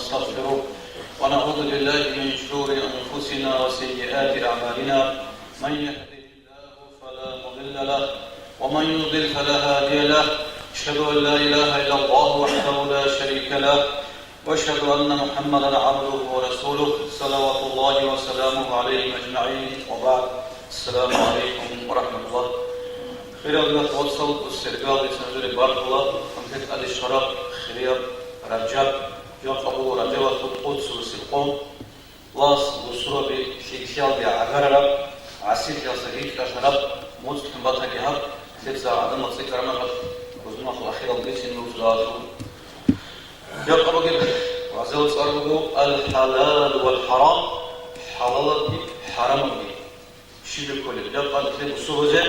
ونستغفره ونعوذ بالله من شرور أنفسنا وسيئات أعمالنا من يهده الله فلا مضل له ومن يضلل فلا هادي له أشهد أن لا إله إلا الله وحده لا شريك له وأشهد أن محمدا عبده ورسوله صلوات الله وسلامه عليه أجمعين وبعد السلام عليكم ورحمة الله. خيرات وصل والسرقال سنزل بارك الله أنت على الشراب خير رجب يقبل رجب القدس والسلقون لاس وسرب شيشال بعجرة عسير يا صديق كشرب موت كمبتها جهاب تبزع عدم مصير كرمه وزنا في الأخير البيت النوزلاته يقبل وعزوج أرجو الحلال والحرام حلال حرام شيء كله يقبل في السوزة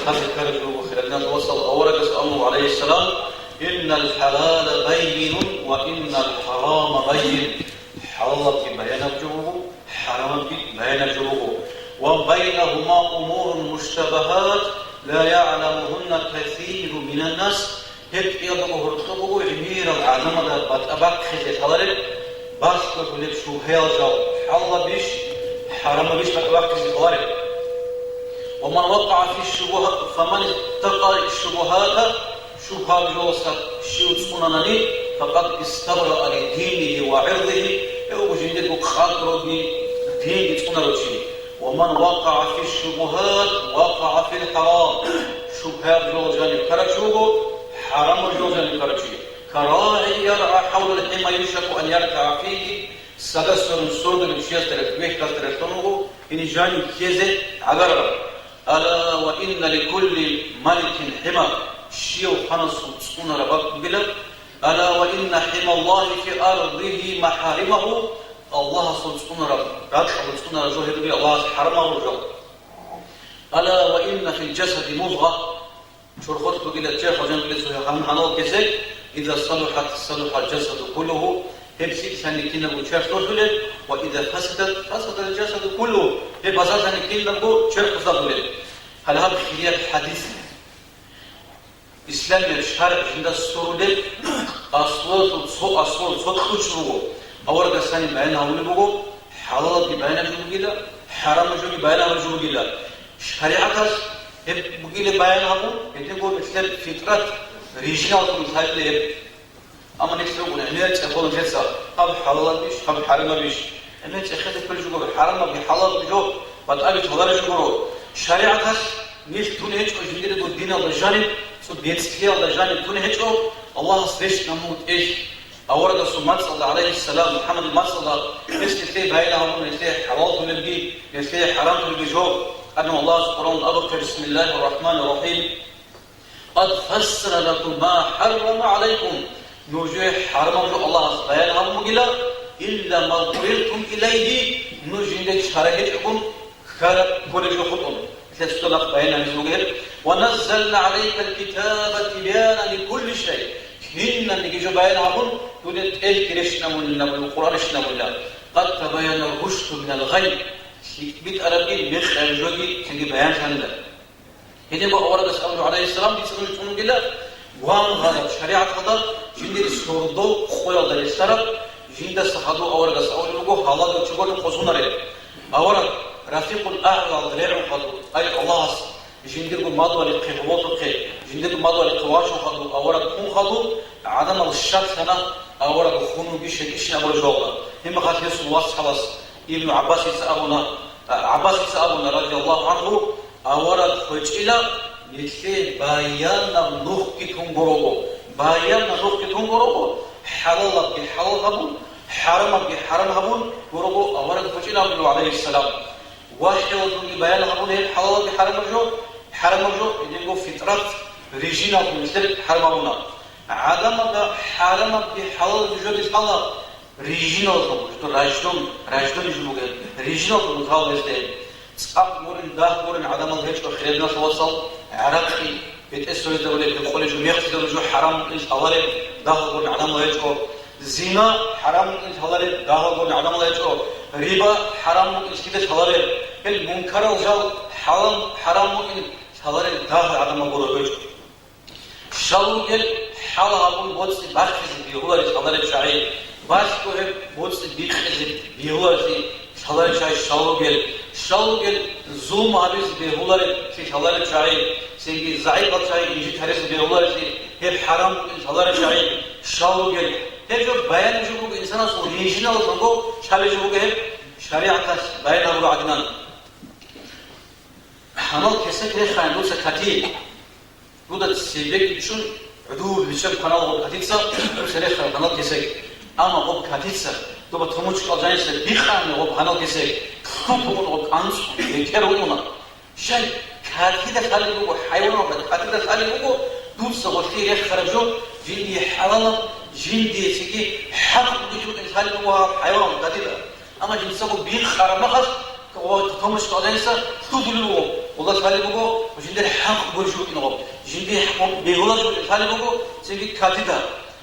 قد كرجوا وخيرنا توصل أورق أمه عليه السلام إن الحلال بين وإن الحرام بين حلال بيان وجهه حرام بيان وجهه وبينهما أمور مشتبهات لا يعلمهن كثير من الناس هيك يضربه رتقبه عمير العالم ده بتأبك خير حلال باش تقول شو هيالجو حلال بيش حرام بيش بتأبك خير حلال ومن وقع في الشبهات فمن اتقى الشبهات شبهات جوسة شيء سننني فقد استبرأ لدينه وعرضه وجندك خاطره بدين سنرشي ومن وقع في الشبهات وقع في الحرام شبهات جوزان كرشوه حرام جوزان كرشي كراهي يرعى حول الحمى يشك أن يركع فيه سدسر سرد الشيء تركبه كترتنه إن جاني كيزه عذر ألا وإن لكل ملك حمى شيء خنص سكون ربك بلا ألا وإن حمى الله في أرضه محارمه الله سكون رب سكون رجوه الله حرمه رجوه ألا وإن في الجسد مضغة شرخت بقيل الشيخ وجنب لسه حنو كسي إذا صلحت صلح الجسد كله هبسي سنكين أبو شيخ تقول وإذا فسدت فسد الجسد كله هبسا سنكين أبو شيخ تقول هل هذا خلية حديث İslam şer'inde sorulur asıl sotku çuruğu avurda sani bayan havlu bugu halal ki bayan jugila haram jugi bayan jugila şeriatas hep bugile bayan habu ete bu İslam fitrat regional misalle hep ama ne istiyor bunu ne çapol jetsa hab halal biş hab haram biş ne çekhete kul jugu haram bi halal bi jog bat abi tholar jugu şeriatas niş tune hiç o jindire do din Allah janib so detskiye Allah janib tune hiç o Allah sveş namut eş أورد صلى الله عليه السلام محمد المصلى يستثني بينهم يستثني حلال تلبي يستثني حرام تلبي جو أنه الله سبحانه وتعالى بسم الله الرحمن الرحيم قد فسر لكم ما حرم عليكم نوجه حرم الله بينهم مجلا إلا ما اضطررتم إليه نوجه لك شرعكم كل جو خطهم تستلق بينهم زوجين ونزلنا عليك الكتاب تبيانا لكل شيء إن اللي بيان عبون يقولت إيه كريشنا ولا القرآن إشنا ولا قد تبين الرشد من الغي بيت أربي مخ الجودي تجي بيان شندا هنا بقى ورد سأله عليه السلام بيسألوا يقولون كلا وان هذا شريعة هذا جند السردو خويا ده السرب جند الصحابة أورد سأله يقول حلال وشغل خصوصا رأي أورد رفيق الأعلى ضلع وخلو أي الله جندك ماضو القوات القي جندك ماضو القواش وخلو أورد كون خلو عدم الشك هنا أورد خونو بيش أول جوابا هم خاطر يسوع واس خلاص ابن عباس يسألنا رضي الله عنه أورد خجيلا يتلي بيان نوح كتونغورو بيان نوح كتونغورو حلال بحلال هبون حرام بحرام هبون غورو أورد خجيلا عليه السلام واحد من بيان هبون حلال بحرام جو حرام جو يدينغو فطرات ريجينا مثل حرامنا عدم حرام بحلال وجود حلال ريجينا تو راجدون يجمعون ريجينا تو مثال استيل سقط مورن عدم الهج وخيرنا توصل عراقي بتأسر الدولة بخول جميع جو حرام إيش حلال داخل عدم الهج زنا حرام إيش حلال داخل عدم الهج ربا حرام إيش كده حلال المنكر وجال حرام إيش حلال داخل عدم الهج შალუგელ ჰალაბულ მოწი ბახიზი ბიჰულარი შალარი შაი ბაშკოე მოწი ბიხიზი ბიჰულარი შალარი შაი შალუგელ ზუმ არის ბიჰულარი შალარი შაი სინგი ზაიბა შაი იჯი თარეს ბიჰულარი ჰებ ჰარამ შალარი შაი შალუგელ ეჯო ბაიან ჯუგუ ინსანას ორიჯინალ ზოგო შალი ჯუგუ შარიათას ბაიან აღუ აგნან ჰანალ ქესე ხან ლუცა ქათი Burada sevmek için ödül bir kanal olup katitsa, bu sene kanal kesek. Ama o katitsa, doba tomuç kalacağınsa bir kanal olup kanal kesek. Kumpun olup anus, yeter oluna. Şey, katide khali bu hayvan olup, katide khali bu dursa o şeyle kharajı, cindi halal, cindi seki hak vücut khali bu hayvan katide. Ama cinsa bu bir karamakaz, o tomuç kalacağınsa tudulu والله خالي بقو وجندي حق برجوك نقول جندي حق بيقولش خالي بقو سيدي كاتيدا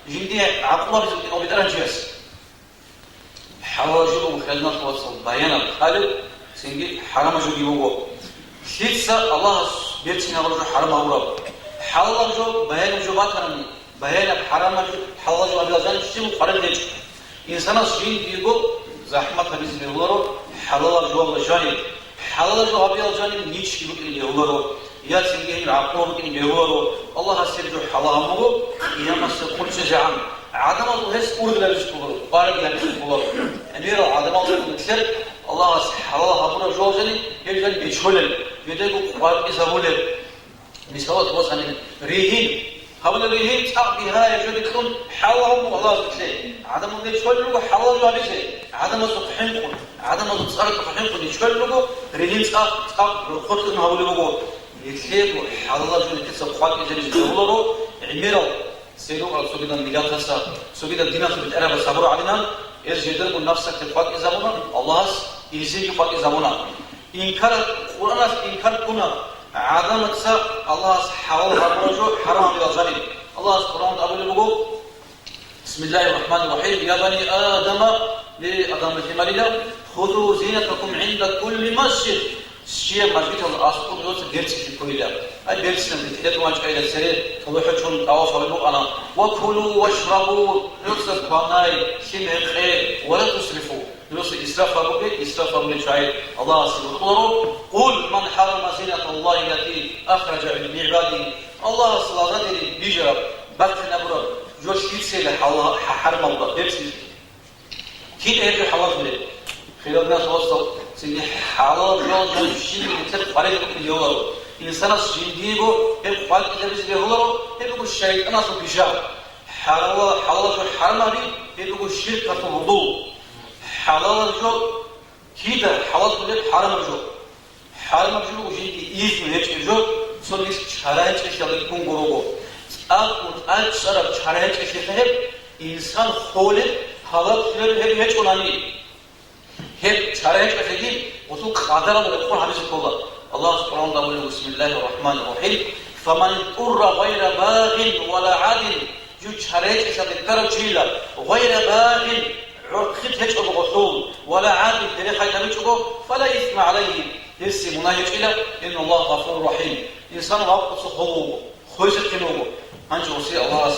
جندي عقله بيقول بدرجة حواجب وخلنا توصل بيانا خالي سيدي حرام جو بيقو شيتسا الله بيرتنا ولا حرام أورا حلال جو بيان جو باترني بيان حرام جو حلال جو أبي أزان شيء مقارن ليش إنسان الشين بيقو زحمة خبيز بيقولوا حلال جو الله جاني حلال جو أبي أزان نيش بيقول يقولوا يا سيدي العقول بيقول يقولوا الله سيد جو حلال مو يا مسك كل شيء عام عدم الله هس أورد لا بيقولوا بارك لا بيقولوا أمير عدم الله مثل الله حلال هبنا جو زني يجعل بيشولل يدعو بارك إزاولل مثال توصل ريهين قبل ريهين بها يجود يكون حلال الله مثل عدم الله يشولل حلال جو أبي عدم الصحيح عدم الصارت صحيح يشولل ريهين خط إنه هو اللي بقول يكتب حلال جو يكتب خاط إذا يجولوا عميرو سيروا على سبيل الميلاد هسا سبيل الدين سبيل الأرب صبر علينا يجدر من نفسك تفاق إزامنا الله يزيد يفاق إزامنا إنكار القرآن إنكار كنا عدم تسا الله حلال هبرجو حرام بيجاني الله القرآن أقول لكم بسم الله الرحمن الرحيم يا بني آدم لآدم الحمالية خذوا زينتكم عند كل مسجد شيء مسجد الأسقط يوسف درس في كل أي درس من تحدث عن شيء السرير تضحكون أوصلوا أنا وكلوا واشربوا يوسف قناي شيء خير ولا تسرفوا يوسف إسراف من شيء الله سبحانه قل من حرم زينة الله التي أخرج من عباده الله سبحانه بيجرب بكنا برا جوش كيسة الله حرم الله درس كيد هذا حلال منه خلال الناس وصل سيدي حلال جوز شيء يتسبب فريق اليوم إنسان الشيء هب قال إذا بس بيهولو هب الشيطان أصل بيجار حلال جو حرام أبي هب الشرك أصل وضوء حلال جو كده حلال كله حرام جو وجيدي إيش هيك جو سوليس شرايط إشياء يكون غروبو أل شراب شرايط إشياء هب إنسان خالد حلال كله هب هيك وناني هب شرايط إشياء وتو قادرة لكون حبيس الله الله سبحانه وتعالى بسم الله الرحمن الرحيم فمن اضطر غير باغ ولا عاد جو شرايط إشياء تكرر شيلا غير باغ عقد هيك الغصول ولا عاد تاريخ هيك فلا إثم عليه يسي مناهج إلى إن الله غفور رحيم إنسان وقت صحوه خويزت كنوه أنجو وسي الله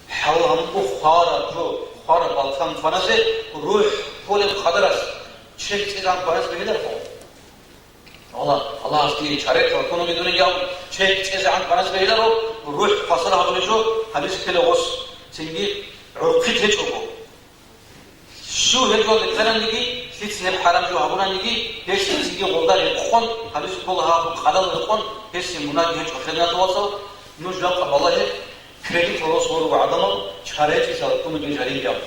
حلهم خارا جو خارا بالخان فنزه روح كل القدرس شيء إذا كويس بهذا الفوق الله أستي شريط وكونوا بدون يوم شيء إذا كويس بهذا روح فصلها بنجو حديث كله غص سيدي عقد هيك شو هيك اللي كلام نيجي سيد حرام جو هبونا نيجي هيش سيدي غلطان يخون حديث كلها خلال يخون هيش مناجي هيك خلينا نتواصل نجوا والله كريدت وصول وعدمه شريط يسال كم جاري جاب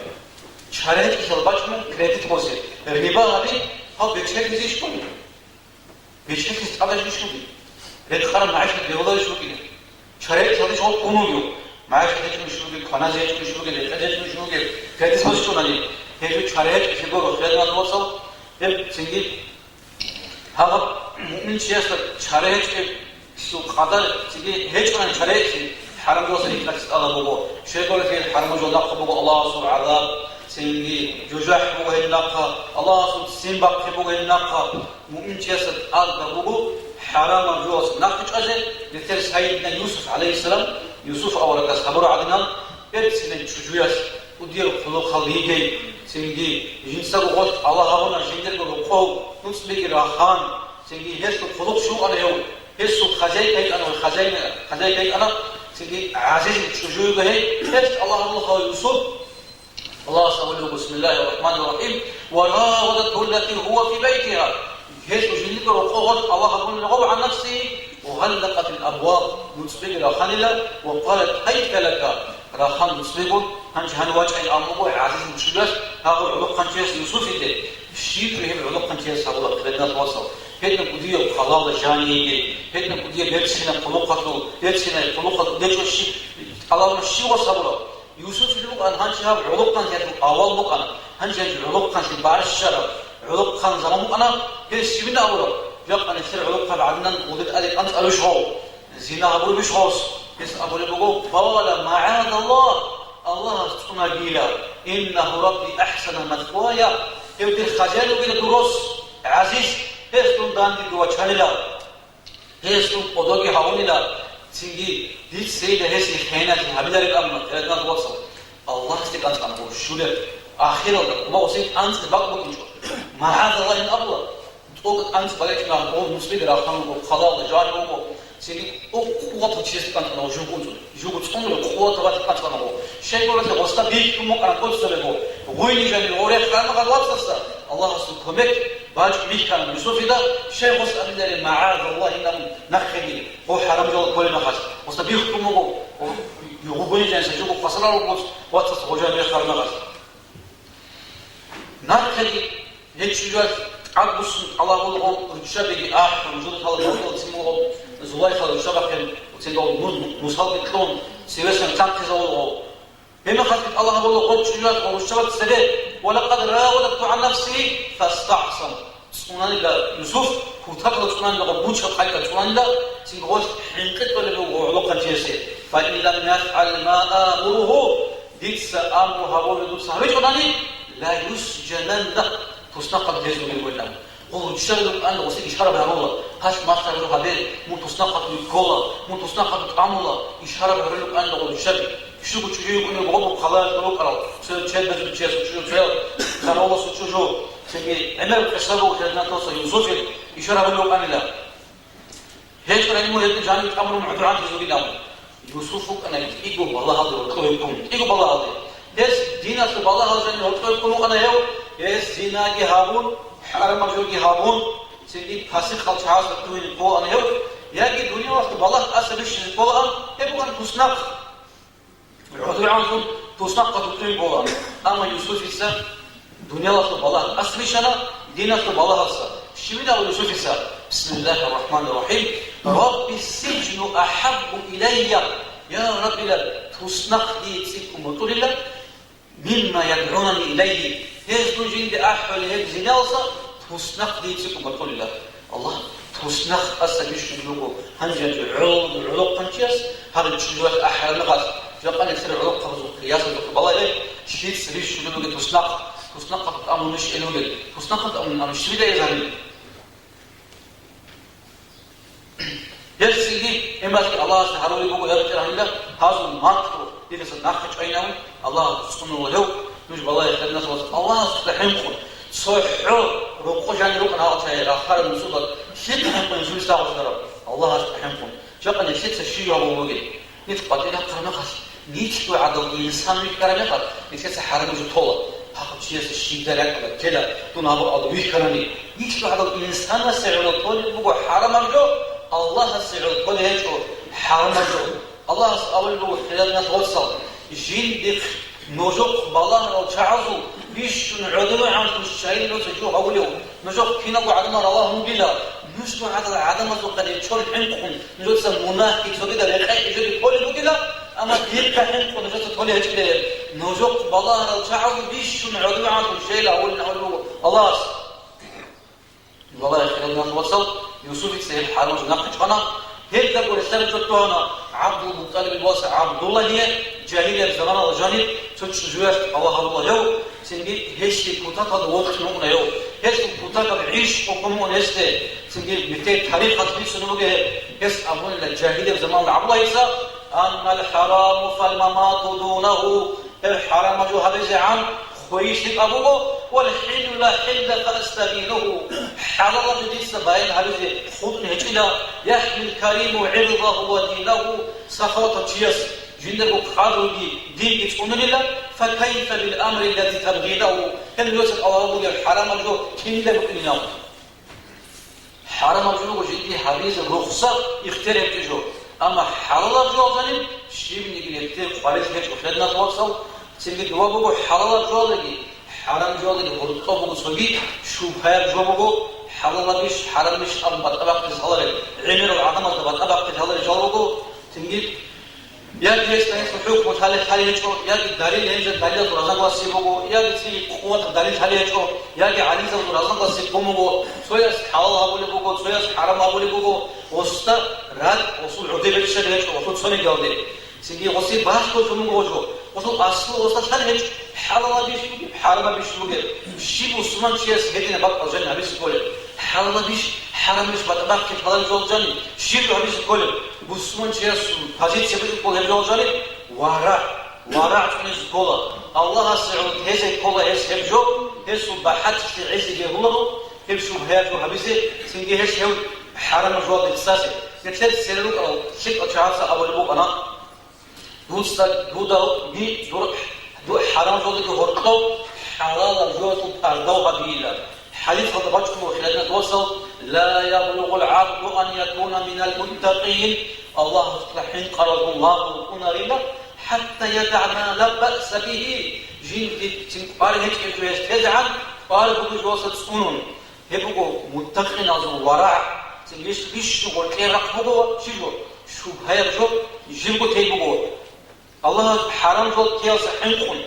شريط يسال باشمن كريدت وصل الربا هذه هو بيشتري زيش كوني بيشتري استعمال زيش كوني رد خرم معاش بيوضع شو كده شريط هذه شو كونيو معاش كده شو كده خنا زيش شو كده زيش شو كده كريدت وصل شو نالي هيجو شريط يسيبه خلينا نتواصل هل سنجي هذا مؤمن شيء شريط شو قدر سنجي هيج كان شريط حرام جوز يكلس الله بقول شيء يقول في الحرام جوز نقى بقول الله سبحانه عذاب سنجي جوجح بقول نقى الله سبحانه سينبق بقول نقى مؤمن شيء الله بقول حرام جوز نقى أجل مثل سيدنا يوسف عليه السلام Yusuf avrakas habur adından hepsinin çocuğuyas o diğer kulu halıyge sengi jinsa got Allah havana jinder go kol nutsbegi rahan sengi hesu kulu şu ana yo hesu khazay kay ana khazay kay ana sengi aziz çocuğu ge hepsi Allah Yusuf الله سبحانه بسم الله الرحمن الرحيم وراودته التي هو في بيتها هيسو جنك وقوغت الله أقول له عن نفسه وغلقت الأبواب متسبق راخان الله وقالت هيك لك راخان متسبق هنج هنواجه الأمر عزيز مشكلة هذا العلوق قنشيس يوسف إده الشيء فيه العلوق قنشيس هذا قدنا توصل هيدنا كودية خلال جانيه هيدنا كودية بيتسنا قلوقته بيتسنا قلوقته ديشو الشيء الله الشيء وصبره يوسف يقول أن هنشاب علوق كان يدرك أول بقنا هنشاب علوق كان شبار الشرب علوق كان زمان بقنا هي سيبنا أولا جاب أن يصير علوق كان عدنا ودد ألي أنت ألوشهو زنا أبو بيشهوس بس أبو لبقو قال معاذ الله سبحانه جيلا إنه ربي أحسن مثوايا يودي الخجال وبيل دروس عزيز هستون داندي دوا چاللا هستون قدوغي هاونلا سينجي ديت سيدة هسي خيناتي هبيدار الأمر تلقان توصل الله استيق أنت أنا بقول شو ده آخر الله وما وصيت أنت بقبض نشوف معاذ الله إن الله تقول أنت بقيت كنا نقول مسلم راحان وخلاص جاري وقو سينجي قوة تشيست أنت أنا وجوه كنت جوه تقول قوة تبات أنت أنا بقول شيء يقول لك وسط بيك كم أنا قلت سلبه وين جاني الأوريخ كلام غلط صار الله سبحانه باج ميش كان يوسف ده شيء وسط أبدا معاذ الله إنهم نخلي هو حرام جل كل ما خس وسط بيحكم هو يقولون جالس يجوا فصلا وقص واتس وجاء بيخرج ما خس نخلي هيك شيء عبس الله هو الشبكة وجود هذا الموضوع اسمه زواج هذا الشبكة وتقول مصاب كلون سياسة تنقذ الله هنا خلق الله هو قد شجاع والشبكة سبب ولقد راودته عن نفسه فاستعصم سنان يوسف كتبت سنان لغبوش حقيقة سنان لا سيقول حنقت ولا علاقة جيسة فإن لم يفعل ما آمره ديتس أمر هبول دوس هريج وناني لا يسجنن له تصنقل جزء من الولام وشغل أن وسيل إشارة بهرولة هاش ما تقولوا هذا مو تصنقل الكولا مو تصنقل العملة إشارة بهرولة أن وشغل شو بتشوفوا إنه بعض خلاص بروك على شيء بس بتشيل شو كان الله سوتشو سيجي عمل كسبوا كذا توصل يوسف إشارة بهرولة أن لا هيك كان يمو هيك جاني أمر معذوران تزوجي نام يوسف أنا إيجو بالله هذا وتقولكم إيجو بالله هذا بس دينا في بالله هذا جاني وتقولكم أنا يو بس دينا جهابون حرام جو جهابون سيجي فاسق خالص عاص تقولين قو أنا يو ياجي الدنيا وقت بالله أسبب الشيء قو أم يبغى تصنع العذر عنهم تصنق تطيب الله أما يوسف إسا دنيا الله بالله أسميش أنا دين الله بالله أسا شمينا يوسف إسا بسم الله الرحمن الرحيم رب السجن أحب إلي يا رب لا تصنق لي تسيكم وطول الله مما يدعونني إليه هزدو جند أحول هيك زنالسا تصنق لي تسيكم وطول الله الله تصنق أسا بيشن لغو هنجل العلوق قنشيس هذا الجلوات أحرى نغاز جاء يصير عروق قبض قياس بالله إيه شيء سريش شو لو تصنق أمر مش إلوجل تصنق أمر مش بيدا يزعل يرسلني إما الله سبحانه وتعالى يرجع عنده هذا الماكرو اللي سنأخذ عينه الله سبحانه وتعالى نجيب الله يخلينا الله سبحانه صحّو روقو جاني روق أنا أتى آخر المسؤول شيء هم ينزل ساعة وزارة الله سبحانه جاء يشيء الشيء هو وجد نتقدر نقرأ نقص نيجي على الإنسان يقرأ نقص نيجي حرام جطولة حق شيء الشيء ده لك كذا تنابر أضوي كراني نيجي على الإنسان سعر الطول بقول حرام جو الله سعر الطول هيجو حرام جو الله أول بقول خلالنا توصل جندك نجوق بالله لو تعزو بيش نعدل عن الشيء لو تجو أوليو نجوق كنا وعدنا الله مبلا نجوا على عدم الزقة يشون حنكم نجوا سموناه كتوجد رقاء يجود كل مبلا أما يبقى حنكم نجوا تقولي هجكله نجوق بالله لو تعزو بيش نعدل عن الشيء أولنا الله والله خلينا نوصل يوسف يسير حاله نقش أنا هيك تقول استرجعتنا عبد المطلب الواسع عبد الله هي جاهلية زمان الجانب تشجوع الله يو سنجي هيش كتاكد وقت نونا يو هيش كتاكد عيش وقومون هسته سنجي بتي تاريخ هتبي سنوجه هس أقول الجاهلية زمان عبد الله يسا أما الحرام فالممات دونه الحرام جو هذا عن خويش أبوه والحل لا حل فأستبينه حلال جديد سباين هذا خود نهجلا يحمي الكريم عرضه ودينه سخوة تشيس جندك خارجي دين تكون لله فكيف بالأمر الذي تبغينه هل يوسف الله الحرام جو كندا بكلنا حرام جو جدي حديث الرخصة يختلف جو أما حلال جو ظلم شيء من يختلف قالت هيك وخدنا توصل سيجي دوابو حلال جو لقي حرام جو لقي ورطبو سوي شوفها جو بو حلال مش حرام مش أم بطبق تزهر عمر العظمة بطبق تزهر جوابو تنجي يا جيس تاني سحوك مشالة خالي هجو يا دليل هنج دليل درازان قاسيبو يا جي قوة دليل خالي هجو يا جي علي زود درازان قاسيبو سويس حلال أبولي بوجو سويس حرام أبولي بوجو وسط راد وصل عدي بتشل هجو وصل سوني جودي سيجي وصي باش كل شو موجو وصل أصل وصل شل هج حلال بيش حرام بيش موجود شيء مسلمان شيء سهدين بق أجن هبيس كله حلال بيش حرام بيش بتبقى كحلال جول جاني شيء هبيس كله مسلمان شيء فازيت شبيه كله هجول جاني ورع تنس كله الله سعود هذا كله هس هجو هس بحث في عز جهوله هبشوا بهاجو هبيسه سنجي هس هو حرام جول الأساسي نتشد سيرلوك أو شيء أشعار سأقول لبوك أنا دو حرام جودك هرقو حلال جودك أردو هبيلا حديث هذا بجكم وخلالنا توصل لا يبلغ العبد أن يكون من المتقين الله حين قرض الله ونرينا حتى يدع ما لا بأس به جين تنقال هيك يستجعل قال بقول جواسة سنون هبقوا متقين أزو ورع تنجيش بيش وكيرق بقوا شو هيرجو يجيبوا تيبقوا الله حرام جو كياس حنقون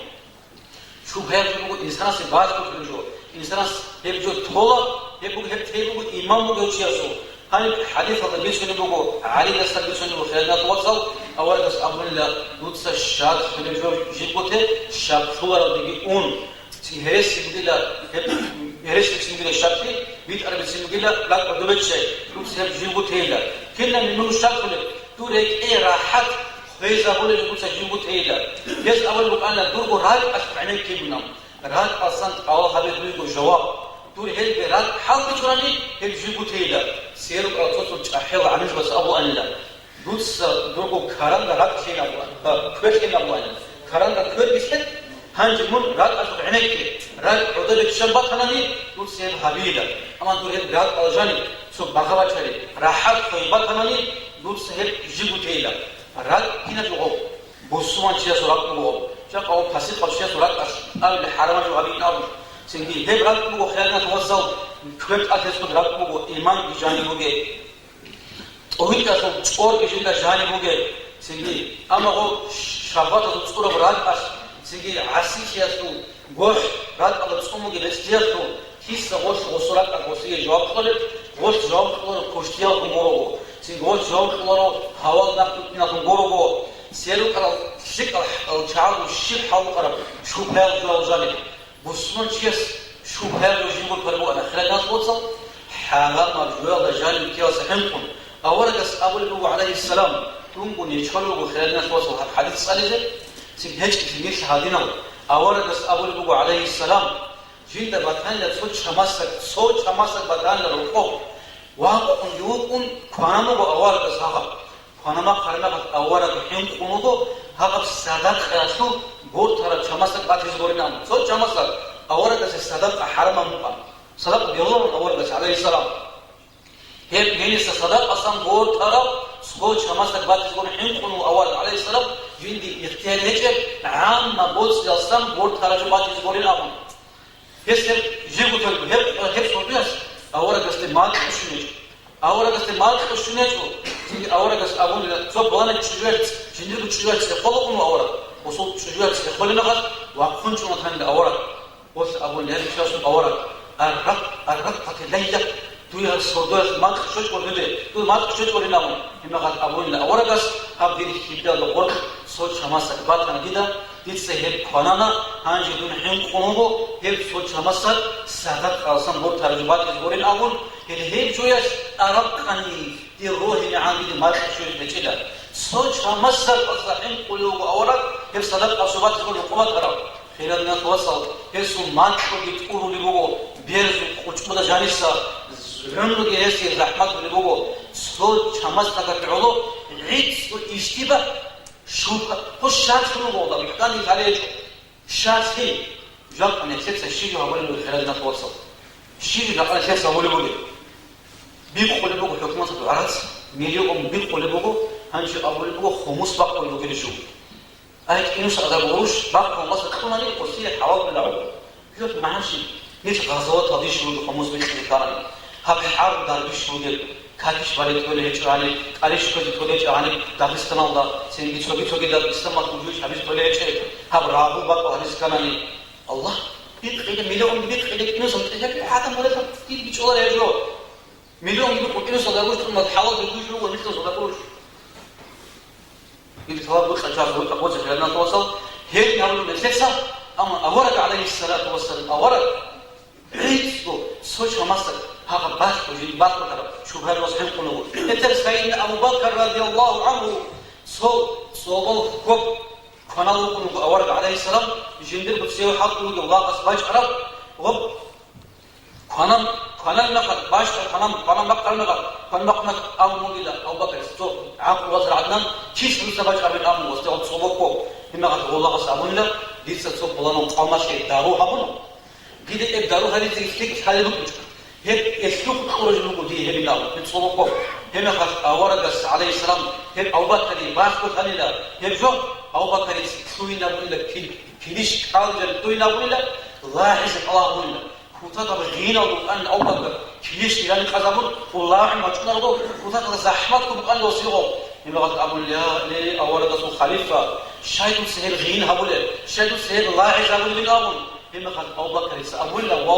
شو هيرجو إنسان سباز بقول إنسان هبجو تولا هبجو إمام بقول شيء هاي حديث هذا بيسوني بقول علي نسال بيسوني وخيرنا توصل أول بس أمر الله دوتس الشاد هبجو جيبوته شاب شوارا بيجي هرس سيمجيلا هرس سيمجيلا شابتي بيت أربع سيمجيلا لا بدوبت شيء دوتس هبجو تيلا كلنا منو شابله توريك راحت فإذا أقول لكم سجنوا تيلا يس أول بقى دورو راد أسمعني كيبنا راد أصلا أول خبر بيقول جواب دور هل براد حال تجراني هل جيبوا تيلا سيرو أتصل تأحيل عنيش بس أبو أنلا دوس دورو كاران راد شيء أبو كويس كنا أبو أنلا كاران راد كويس بيسكت هنجمون راد أسمعني كي راد عدل الشنبات هناني دوس سير حبيلا أما دور هل راد ألجاني سو بغاوة شري راحت خيبات هناني دوس هل جيبوا تيلا راد هنا جوه بوسمان شيء سرعة جوه شاك أو فاسد خالص سرعة أو الحرام جو أبي نام سنجي هب راد جوه خيالنا توصل كريم أكيس كود راد جوه إيمان بيجاني بوجه أوهي كاسو تور كيشين كجاني بوجه سنجي أما هو شربات أو تور براد أس سنجي عسي شيء سو غوش راد أو تسمو بوجه لستيا سو كيس غوش غسرات أغوسي جواب خالد غوش جواب خالد كوشتيا كمورو سنجوش جواب خالد هوا نقطة غورو سيلو كلا شيك الشعب والشيك حاول قرب شو بهال جوازاني بسمن شيس شو بهال يجيبوا كلامه أنا خلال ناس وصل حالات مرجوع رجال كياس حنكم أول جس أول نبي عليه السلام تونغو نيشلو وخلال ناس وصل حديث صالح سنهج كتير شهادنا أول جس أول نبي عليه السلام جيل باتان لصوت شماسك باتان لروحه واقع يوقون كانوا بأول جس هذا خانما خارنا أولا بحين خونودو هذا السادات خلاصو غور ترى شماسك باتيز غورينا صوت شماسك أولا بس السادات حرام مقام صدق بيوم أولا بس عليه السلام هي بينيس السادات أصلا غور ترى صوت شماسك باتيز غور حين خونو أولا عليه السلام جندي اختيار هيك عام ما بوس أصلا غور ترى جو باتيز غورينا هسه جيبوا تلو هب صوتياس أولا بس المال كشنيج أولا بس المال كشنيج أولا بس أقول صوب وانا تشجعت جندي تشجعت خلقهم أولا وصوب تشجعت خلنا غد وأكون شو مثلاً أولا بس أقول لهم شو أولا الرق الليلة توي الصدوات ما تخشوش وردي توي ما تخشوش وردنا هم غد أقول أولا بس هبدي كيبدا الغرق صوت شماسك بعد أنا كده تيجي خانانا هنجي دون حين خونو هيب صوت شماسك سادات أصلا غور ترجمات يقولين أقول هيب شوية أرق أني دي روحي عندي ما تخشوش بكذا صوت مسر أصلاحين قلوب أورد كيف صدق أصوات يقول القوات غرام خيرنا توصل كيف سمان بتقولوا لبوجو بيرز وشبه جانيسا زرنو جيسي زحمة لبوجو صوت مسر كتعلو عيد اشتباه شو هو الشات شنو موضوع كان يتعالج الشات هي جاب أن يكسب الشيء هو اللي خيرنا توصل الشيء اللي قال شيء سووا له بيقول لبوجو حكومة العرض مليون بيقول لبوجو هنشي أول بوجو خمس بقى له كده شو أهيك إنوس هذا بقولش بقى مصر كمان ليه قصير حوار بالعود يقول ما هنشي ليش غزوات هذه شو خمس بيجي كارني هب حرب دار بيشو ده كاتش بالي تقول هيك يعني عليش كذي تقول هيك يعني دافستان الله سين بيشوفي شوكي دافستان ما تقولش حبيش تقول هيك هب رابو بقى هذا كمان الله بيت مليون بيت إنوس هذا حتى مرة كتير بيشوفه يجوا مليون يقول إنوس هذا بقولش ما تحاول بيقولش هو مثل هذا بقولش يتفاوض بالخجار والقبوس خلالنا توصل هيك نقول نفسه أما أورد عليه الصلاة والسلام أورد عيسو سوش مصر هذا باش وجد باش بكرة شو بهذا وصحين قلوب نترسين أبو بكر رضي الله عنه صوب كوب كان الله أورد عليه السلام جندر بتسيو حق الله قصباج عرب وب كان نقد باش كان مقتل نقد كان مقتل أمو إلى أبو بكر صوب عقل وزر عدنان كيس بسباج عبد أمو وستعود صوبكم هنا قد الله قصبون له ليس صوب الله قام شيء دارو هبونه كده الدارو هذه تيجي حاله بكرة هيك يسلوك خروج الوجودية هي بالله بتصوبكم هنا خش أورد عليه السلام هيك أبو بكر باشكو خليلا هيك جو أبو بكر سوينا بقول كليش كارجل سوينا بقول لاحظ الله بقول كوتا بغينا وأن أبو بكر كليش يعني كذابون والله ما تقولوا كوتا زحمتكم قال له سيغو يبغى أبو لا أورد سو خليفة شايف سهل غين هبوله شايف سهل لاحظ هبوله من أبون إما قال أبو بكر سأقول له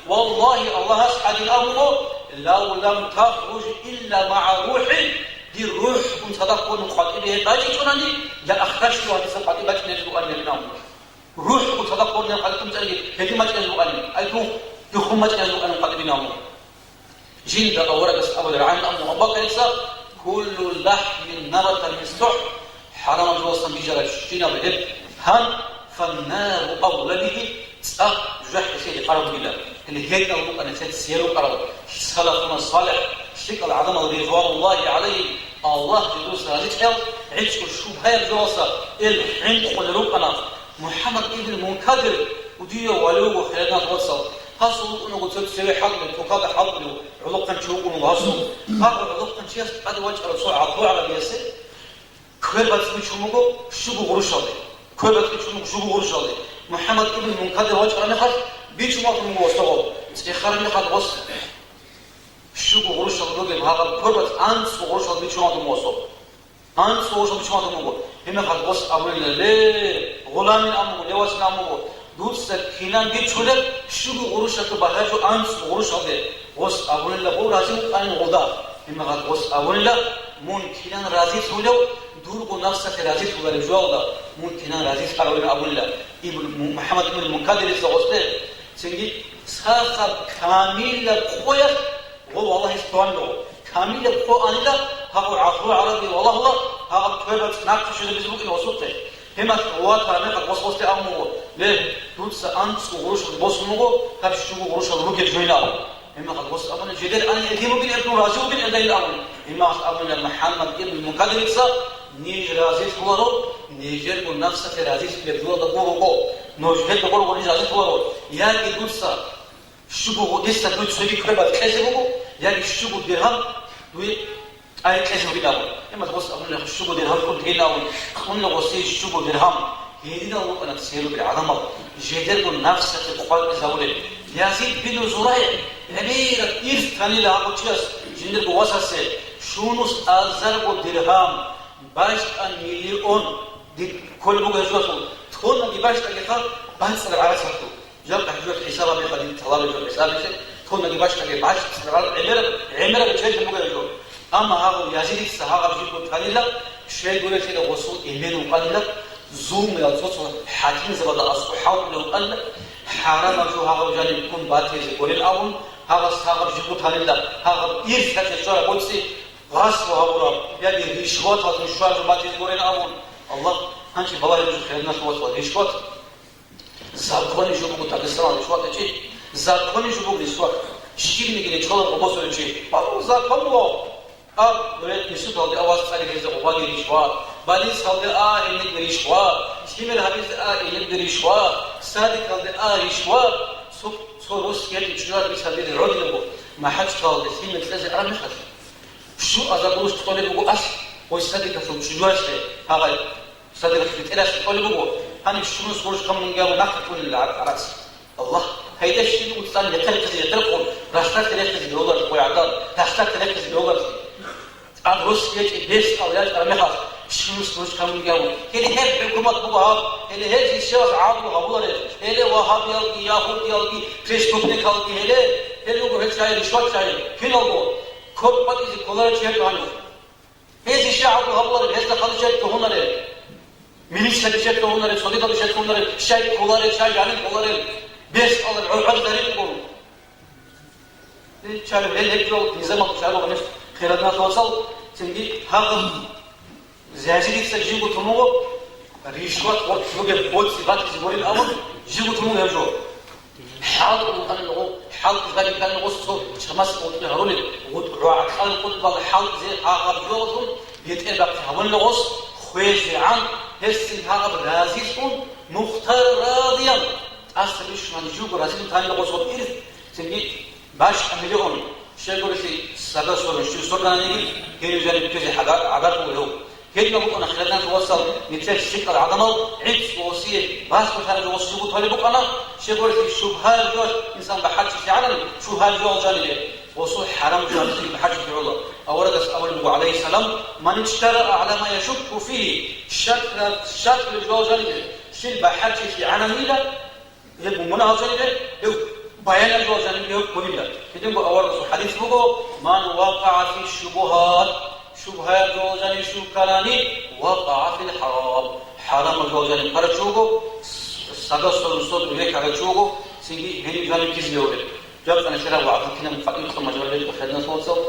والله الله أسعد الأمر لو لم تخرج إلا مع روحي دي الروح كنت تدخل مقاتله باجي توناني لا أخرجت هذه سقطي باجي نجد أن ينام روح كنت تدخل من قاتلكم تاني هذه ما تجد أن أيكم يخم ما تجد أن قاتل ينام جند أورد أبو درعان أبو بكر كل لحم نبت من سح حرام الوصل بجرش جينا بدب هم فالنار أولى به جحت سيد قرب بالله اللي هيك أقول أنا سيرو قرب سلفنا الصالح شكل العظمة رضوان الله عليه الله جدوس هذه عيش الشبهة الجواسة الحين قل ربنا محمد ابن المنكدر وديه ولو خلالنا توصل هاسو أنه قلت سوي حق وكذا حق علقا تشوقون وهاسو هذا علقا شيء قد وجه الرسول عطوا على بيسه كل بس بيشوفوا شو بقولوا كل بس بيشوفوا شو بقولوا محمد ابن المنكدر وجه أنا خش بيشوفوا من وسطه استخارنا خد وسط شو بقولوا شغله هذا كل بس أنس بقولوا شغله بيشوفوا من وسطه أنس بقولوا بيشوفوا من وسطه هنا خد وسط أمر الله غلام أمر لواس أمر دوست كينان بيشوفه شو بقولوا شغله بهاجو أنس بقولوا شغله وسط أمر الله بقول رازم أن غدا هنا خد وسط أمر الله ممكن رازي سولو دور نفسك رازي سولا الجوال ممكن رازي سالونا أقول له ابن محمد ابن المنكدر الزوجته سنجي سخاب كامل قوية والله استوانه كامل قوة أنيلا هذا عقل عربي والله الله هذا كبر ناقش شو بيسموه الوسطة هما قوات فرامك وسط أمو له دوت أنس وغروش البصمه هذا شو غروش الروك الجوينه هما قد وصل أبونا جدير أنا يتيمو بين ابن رازي وبين أدين الأول هما أبونا محمد ابن المنكدر نيج رازي فورو نيجر بنفسه رازي بيبدو دبورو نوجه دبورو رازي فورو يا كدوسا شو ديستا دوت سوري كربا كذبو يا شو درهم دوي أي كذب بيداو هما وصل أبونا شو درهم كل هنا وكل وصي شو درهم هيدا هو أنا تسيرو بالعظمة جدير بنفسه تقول زاولي يزيد بن زريع أمير إرثاني له أشياء جندر بواسطة شونس أزرق درهم باش أن مليون دي كل بوجه جوته تكون دي باش تجيها بس على سكتو جاب حجوة حسابه بيقدر يطلع له حسابه تكون دي باش تجي باش عمره بتشيل بوجه جوته أما هذا يزيد السهاقة بيجيبوا قليلا شيء يقول كده وصول إيمان وقليلا زوم يا صوت حاكم زبادة أصل حاول لو قل حرام شو هذا جانب يكون باتي زي كل الأول هذا السهاقة بيجيبوا قليلا هذا يرث هذا الشيء بقولسي غصب هؤلاء يعني رشوات وتشوار ما تقولين أمون الله هنشي بابا يجوز خيرنا شوات رشوات زاكوني شو بقول تاكسران رشوات شيء زاكوني شو بقول رشوات شيء نيجي نشوف أبوسه شيء بابا زاكوني ولكن يسوع قال أواز صاري كذا أبغى رشوات باليس قال إنك رشوات شيمر حبيز إنك رشوات صادق قال رشوات روس يلي تشوار بيسابيل الرجل بقول ما حدش قال شيمر لازم أنا مش شو أزاقوش تقولي بقول أصل ويصدق في شجوع شيء هذا صدق في تلاش تقولي بقول أنا شنو سورش كم من جاو ناقة كل العرس الله هيدا الشيء وتصل يتركز يتركون راشتك تركز بيوضر ويعدل راشتك تركز بيوضر أنا روس يجي بيس أو يجي أرميها شنو سورش كم من جاو هذه هي حكومة بقولها هذه الشيء عادي وهابوله هذه وهاب يلقي ياهود يلقي فيسبوك نكالقي هذه لوجو هالشيء رشوة شيء كيلوجو كوب بدي كولار شيء عنه هذه الشيء عادي وهابوله هذا خالص شيء كهونره ميليش هالشيء كهونره صديق هالشيء كهونره شيء كولار شيء يعني كولار بيس الله العرض دارين يقول إيه شالوا هيك لو نظام شالوا غنش خيرنا توصل تنجي هذا زاجي تسجيل وتمو ريشوات وتفوق بول سبات زبور الأمر جيبوا تمو يرجو حال وكان له حال ذلك كان له صوت شمس قلت هرولي وقرع قال قلت بالله حال زي هاغر جوزون يتقبل هون له خويش عن هسه هاغر رازيسون مختار راضيا أصلش من جو برازيل ثاني له صوت إير تنجي باش أمليون شيء يقول شيء سادة صور شو صور كان يجي كانوا جانب كذا عذاب وله كيف نقول أنا خلنا نتواصل نتلاقي الشكل عدمه عيد وصية بس مثلا جو وصية بتهالي بق أنا شيء يقول شيء شبهة الجوج إنسان بحاجة في عالم شبهة الجوج جانبه وصول حرام جانبه بحاجة في الله أورد أول النبي عليه السلام من اشترى على ما يشك فيه شكل الجوج جانبه شيء بحاجة في عالم إلى يبقى منها جانبه بيان الجوج جانبه كلنا كده نقول أورد الحديث بقول من وقع في الشبهات شبهات جوزاني شو كلامي وقع في الحرام حرام جوزاني خرجوه سادة صوت بيك خرجوه سيجي هني جاني كيس بيوله جاب أنا شرب وعطينا من فقير ثم جوالي وخدنا صوت